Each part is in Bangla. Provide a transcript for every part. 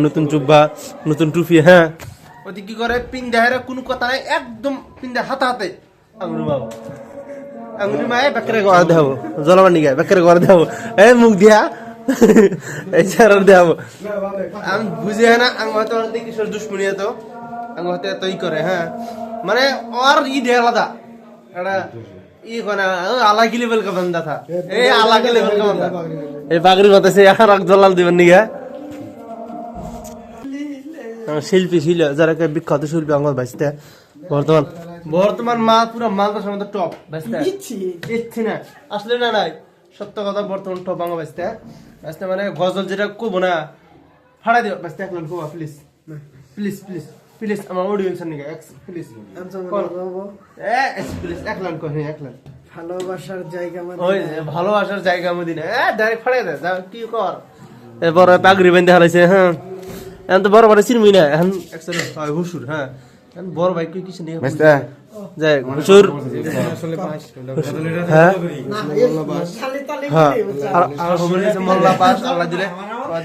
নতুন জুব্বা নতুন টুপি হ্যাঁ ওদি কি করে পিন্ডাহের কোনো কথা নাই একদম পিন্ডা হাতে হাতে আঙুরি মায়ে বেকরে করে দেব জলমানি গায় বেকরে করে দেব এই মুখ দিয়া এই চারার দেব আমি বুঝি না আঙ্গ হতে অনেক কিশোর দুশ্মনী তো আঙ্গ হতে এতই করে হ্যাঁ মানে আর ই আলাদা এটা ই কোনা আলাগি লেভেল কা বান্দা থা এই আলাগি লেভেল কা বান্দা এই বাগরি বাতাসে আর এক জলাল দিবেন নিগা শিল্পী ছিল যারা বিখ্যাত শিল্পী আমার বাঁচতে বর্তমান মা পুরো মালদার মধ্যে টপ বাঁচতে ইচ্ছি না আসলে না নাই সত্য কথা বর্তমান টপ আমার বাঁচতে বাঁচতে মানে গজল যেটা কব না ফাড়া দিও বাঁচতে একজন কোবা প্লিজ প্লিজ প্লিজ প্লিজ আমার অডিয়েন্স নিকে প্লিজ প্লিজ একলান কই একলান ভালোবাসার জায়গা মদিনা ওই ভালোবাসার জায়গা মদিনা ডাইরেক্ট ফাড়া দে যা কি কর এরপর পাগড়ি বেঁধে হারাইছে হ্যাঁ এখন তো বড় বড় চিনবি না এখন একসাথে হুসুর হ্যাঁ এখন বড় ভাই কি কিছু নেই যাই হুসুর হ্যাঁ আর মোল্লা পাস আল্লাহ দিলে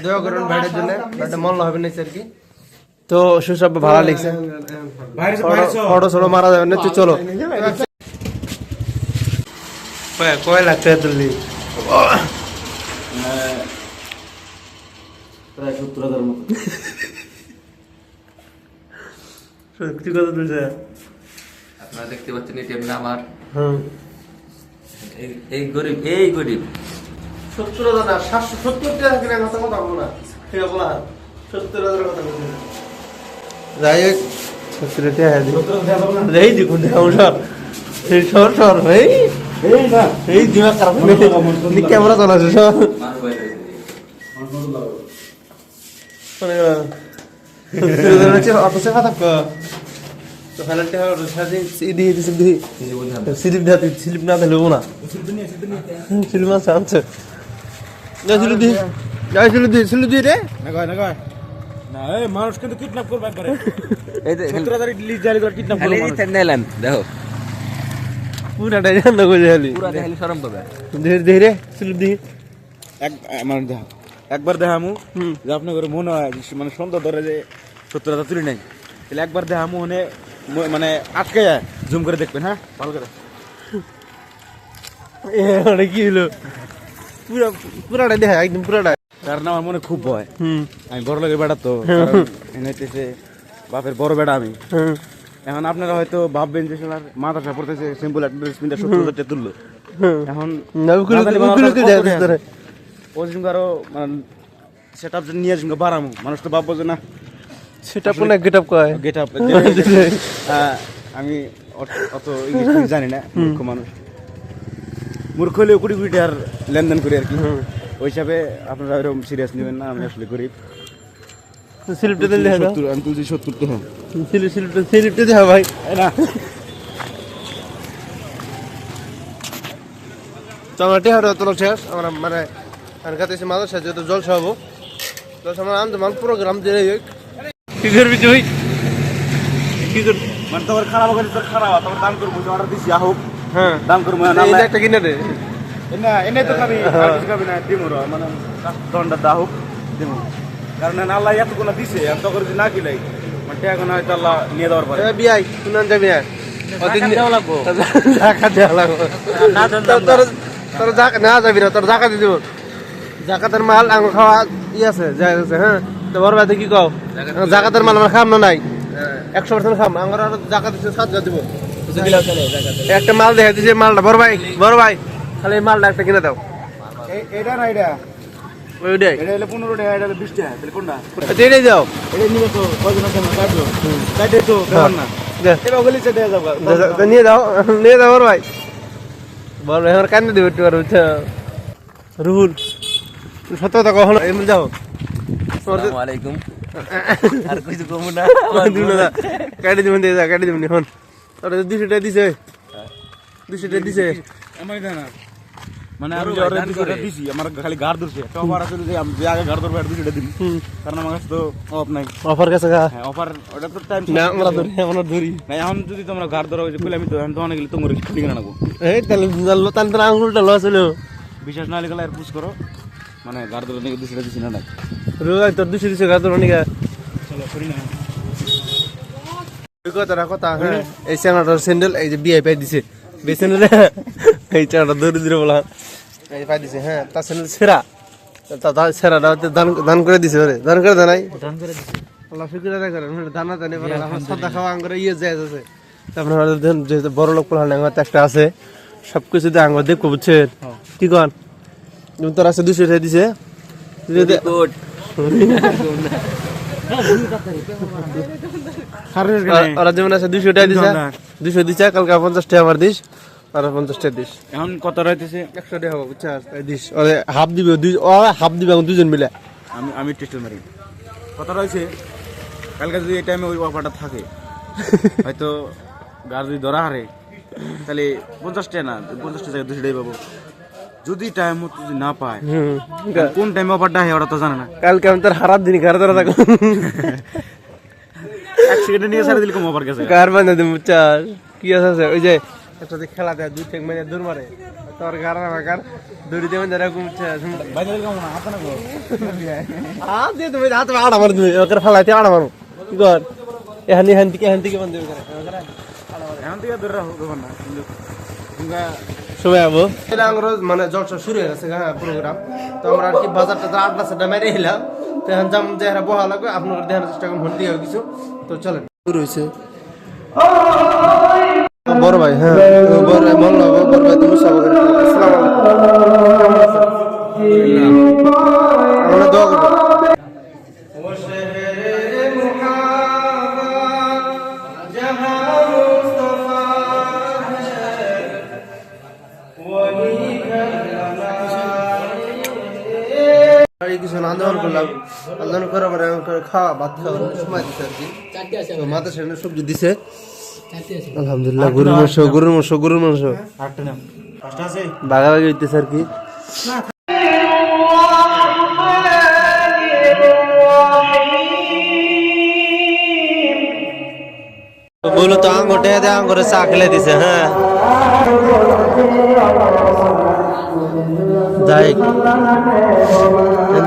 দয়া করুন ভাইটার জন্য ভাইটা মোল্লা হবে না আর কি তো সুসব ভালো লিখছে ফটো ছোটো মারা যাবে না তো চলো কয় লাগছে তুললি প্রায় 70,000 মতো সত্যি কথা তুলছে আপনারা দেখতে পাচ্ছেন এটি এমনি আমার হ্যাঁ এই গরিব 70,000 না 770 টাকা কিনা কথা বলবো না ঠিক আছে বলা 70,000 কথা বলবো যাই হোক 70 টাকা দিই এই দেখুন সর এই সর এই না এই দিমাগ খারাপ নি ক্যামেরা চালাছে সর অফিসে কথা তো ফেলাতে সিডি স্লিপ না দিলে না স্লিপ আছে আনছে স্লিপ দি রে না এই মানুষ কিন্তু কিডন্যাপ করবে একবারে এই 70,000 লিস্ট জারি করে কিডন্যাপ করবে এই থামনেলাম দেখো পুরাটাই জানা কই যালি পুরা দেখালি শরম পাবে ধীরে ধীরে স্লিপ দি আমার দেখো একবার দেখামু যে আপনি করে মনে হয় মানে সুন্দর ধরে যে 70,000 তুলি নাই তাহলে একবার দেখামু মানে আটকে যায় জুম করে দেখবেন হ্যাঁ ভালো করে এ কি হলো পুরাটা দেখা একদম পুরাটা কারণ আমার মনে খুব ভয় আমি বড় লোকের বেড়া তো এনেতেছে বাপের বড় বেড়া আমি এখন আপনারা হয়তো ভাববেন যে সোনার মাথাটা পড়তেছে সিম্পল একটা ড্রেস পিনটা 70,000 টাকা তুললো এখন ওই সঙ্গে আরো মানে সেট আপ নিয়ে সঙ্গে বাড়ামু মানুষ তো ভাববো যে না সেটা কোন গেট আপ কয় গেট আপ আমি অত ইংলিশ জানি না মূর্খ মানুষ মূর্খ হলেও কোটি কোটি টাকার লেনদেন করি আর কি ওই হিসাবে আপনারা এরকম সিরিয়াস নেবেন না আমি আসলে গরিব স্লিপটা দিলে দাও আমি তুলছি 70 টাকা স্লিপটা দাও ভাই না টমেটো হাড় তোলা শেষ আমরা মানে আর কাছে মাল শেষ যত জল খাবো তো আমরা আনতে মাল প্রোগ্রাম দিয়ে কি করবি তুই কি করবি মানে তোমার খারাপ হলে তোর খারাপ তোমার দান করবো অর্ডার দিছি হোক হ্যাঁ দান করবো না এই একটা কিনে দে এনে তো খাবি না দিমুর মানে দন্ডা দা হোক দিমু কারণ আল্লাহ এতগুলো দিছে আর তখন যদি না কিলাই মানে এখন হয়তো আল্লাহ নিয়ে দেওয়ার পরে বিয়াই শুনান যাবি না ওদিন দেওয়া লাগবো জাকাত দেওয়া লাগবে না তোর না যাবি না তোর জাকাত দিয়ে দিব জাকাতের মাল আঙ খাওয়া ই আছে যাই আছে হ্যাঁ তো বড় ভাই কি কও জাকাতের মাল আমরা খাম না নাই 100% খাম আমরা জাকাত দিতে 7,000 দিব একটা মাল দেখা দিছে মালটা বড় ভাই খালি মালটা একটা কিনে দাও এটা না এটা ওইটাই এটা হলো 15 টাকা এটা 20 টাকা তাহলে কোনটা এটাই দাও এটা নিবে তো কয়জন আছে না কাটলো কাটে তো দেওয়ার না এবার গলি চেয়ে দেওয়া যাবে নিয়ে দাও বড় ভাই আমার কান্দে দেবে একটু আর বুঝছো রুহুল সত্য কথা কখনো এমনি যাও আসসালামু আলাইকুম আর কিছু কম না কাটি দিবেন এখন তোর 200 টাকা দিছে 200 টাকা দিছে আমার জানা মানে আমি যে অর্ডার দিছি আমার খালি গাড় ধরছে একটা অফার আছে যে আমি আগে গাড় ধরব 200 টাকা দিন কারণ আমার কাছে তো অফ নাই অফার কাছে হ্যাঁ অফার ওটা তো টাইম না আমরা ধরি না এখন যদি তোমরা গাড় ধরো যে কইলে আমি তো এখন তো অনেক গেলে তোমার ঠিক না নাকো এই তাহলে আঙুলটা লস হলো বিশ্বাস না হলে আর পুশ করো মানে গাড়ি ধরে নাকি 200 টাকা দিছি না রোজ তোর 200 দিছে গাছ রনিকা চলো করি না কথা হ্যাঁ এই চ্যানেলটার স্যান্ডেল এই যে বিআই পাই দিছে বেসেন এই চ্যানেলটা ধরে ধরে বলা এই পাই দিছে হ্যাঁ তার স্যান্ডেল সেরা তা সেরাটা দান করে দিছে ওরে দান করে দেয় আল্লাহ ফিকির আদায় করেন দানা জানি আমার সাদা খাওয়া আঙ্গুরে ইয়ে যায় আছে তারপরে যেহেতু বড় লোক পড়ালে আমার একটা আছে সবকিছু দিয়ে আঙ্গুর দেখবো বুঝছেন কি কন তোর আছে 200 টাকা দিছে ওরা যেমন আছে 200 টাকা দিছে 200 দিছে কালকে 50 টাকা আমার দিস আর 50 টাকা দিস এখন কত রইতেছে 100 টাকা হবে বুঝছস এই দিস ওরে হাফ দিবে হাফ দিবে দুজন মিলে আমি টেস্টার মারি কত রয়েছে কালকে যদি এই টাইমে ওই অফারটা থাকে হয়তো গাড়ি যদি ধরা হারে তাহলে 50 টাকা না 50 টাকা 200 টাকা পাবো যদি টাইম মতো যদি না পায় কোন টাইমে অফারটা হয় ওরা তো জানে না কালকে আমি তোর হারাত দিন ঘরে ধরা থাকো এক সেকেন্ডে নিয়ে সারা দিল কম অফার গেছে কার বান্ধা দিম বুঝছস কি আছে ওই যে একসাথে খেলা দেয় দুই ঠেক মানে দূর মারে তোর গার আমার গার দড়ি দেবেন যারা বুঝছস বাইরে দিল কম না হাতে না গো হাত দিয়ে তুমি হাত আড়া মার তুমি ওকে ফেলাইতে আড়া মারো কি কর এখান থেকে বন্ধ করে এখন থেকে ধরে রাখো না কিন্তু তোমরা সময় আবো এটা আমার মানে জলসা শুরু হয়ে গেছে হ্যাঁ প্রোগ্রাম তো আমরা আর কি বাজারটা 8টা মেরে এলাম তো এখন জাম যে বহা লাগবে আপনাদের দেখার চেষ্টা করুন ভর্তি হয়ে কিছু তো চলেন শুরু হয়েছে বড় ভাই হ্যাঁ বড় ভাই মন লাগো বড় ভাই তুমি সব আসসালামু আলাইকুম আমরা দোয়া করব কিছু আন্দোলন করলাম আন্দোলন করার পরে খাওয়া ভাত খাওয়ার সময় দিচ্ছে আর কি তো মাথা সেখানে সবজি দিছে আলহামদুলিল্লাহ গরুর মাংস বাগাবাগি হইতেছে আর কি বলো তো আঙ্গুটে দে আঙ্গুরে চা খেলে দিছে হ্যাঁ যাই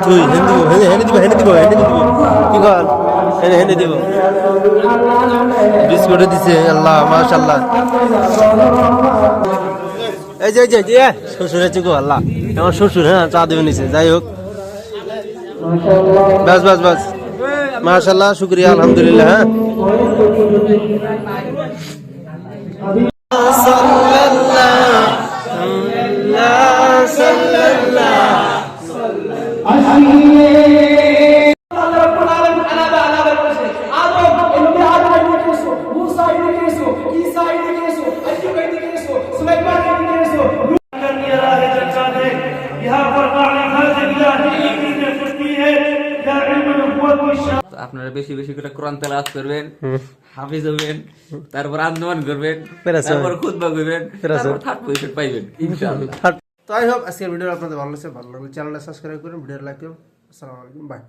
তুই হেনে দিব কি কর হেনে দিব বিস্কুট দিছে আল্লাহ মাশাআল্লাহ এই যে শ্বশুর আছে গো আল্লাহ আমার শ্বশুর হ্যাঁ চা দিবে নিছে যাই হোক বাস মাশাআল্লাহ শুকরিয়া আলহামদুলিল্লাহ হ্যাঁ আপনারা বেশি বেশি করে কোরআন তেলাওয়াত করবেন, হাফিজ হবেন, তারপর আন্দোলন করবেন, তারপর খুতবা করবেন, তারপর থার্ড পজিশন পাইবেন ইনশাআল্লাহ। তো আই হোপ আজকের ভিডিও আপনাদের ভালো লাগলে চ্যানেলটা সাবস্ক্রাইব করুন, ভিডিও লাইক করুন। আসসালামু আলাইকুম, বাই।